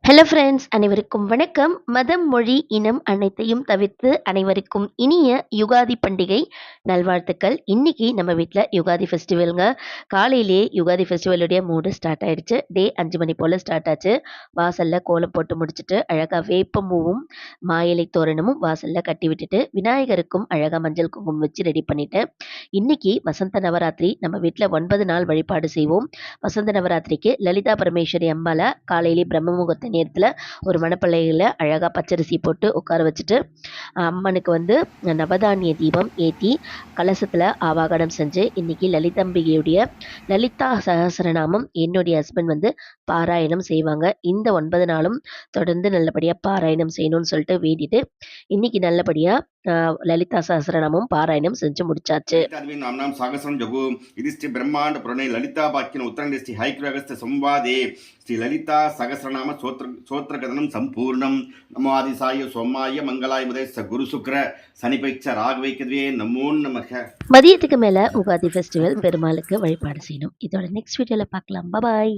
Hello friends, அனைவருக்கும் வணக்கம். மதம், மொழி, இனம் அனைத்தையும் தவிர்த்து அனைவருக்கும் இனிய யுகாதி பண்டிகை நல்வாழ்த்துக்கள். இன்னைக்கு நம்ம வீட்ல யுகாதி ஃபெஸ்டிவல்ங்க. காலையிலேயே யுகாதி ஃபெஸ்டிவலுடைய மூடு ஸ்டார்ட் ஆயிடுச்சு. டே 5 மணி போல ஸ்டார்ட் ஆச்சு. வாசல்ல கோலம் போட்டு முடிச்சுட்டு, அழகா வேப்பம்பூவும், மா இலை தோரணமும் வாசல்ல கட்டி விட்டுட்டு, விநாயகருக்கும் அழகா மஞ்சள் குங்குமம் வச்சு ரெடி பண்ணிட்டு, இன்னைக்கு வசந்த நவராத்திரி நம்ம வீட்ல 9 நாள் வழிபாடு செய்வோம். வசந்த நவராத்திரிக்கு லலிதா பரமேஸ்வரி அம்பால காலையிலே பிரம்ம முகூர்த்த நேரத்தில் ஒரு மணப்பள்ளையில் அழகாக பச்சரிசி போட்டு உட்கார வச்சுட்டு அம்மனுக்கு வந்து நவதானிய தீபம் ஏற்றி கலசத்தில் ஆவாகனம் செஞ்சு இன்னைக்கு லலிதாம்பிகையுடைய லலிதா சகசரநாமம் என்னுடைய ஹஸ்பண்ட் வந்து பாராயணம் செய்வாங்க. இந்த 9 நாளும் தொடர்ந்து நல்லபடியாக பாராயணம் செய்யணும்னு சொல்லிட்டு வேண்டிட்டு இன்னைக்கு நல்லபடியாக லலிதா சகசரநாமம் பாராயணம் செஞ்சு முடிச்சாச்சு. नाम सागसरं जगु इति श्री ब्रह्मांड पुराणे ललिता वाक्यन उत्तरंडे श्री हैग्रहस्थ संवादे श्री ललिता सहस्रनाम स्तोत्रकथनं संपूर्णं नमो आदिसाय सोमाय मंगलाय बुधे स गुरु शुक्र சனிபெச்ச ராகவைக்கவே நமோ நமக. மதியத்துக்கு மேல உகாதி ஃபெஸ்டிவல் பெருமாளுக்கு வழிபாடு செய்யணும். இதோட நெக்ஸ்ட் வீடியோல பார்க்கலாம். பாய்.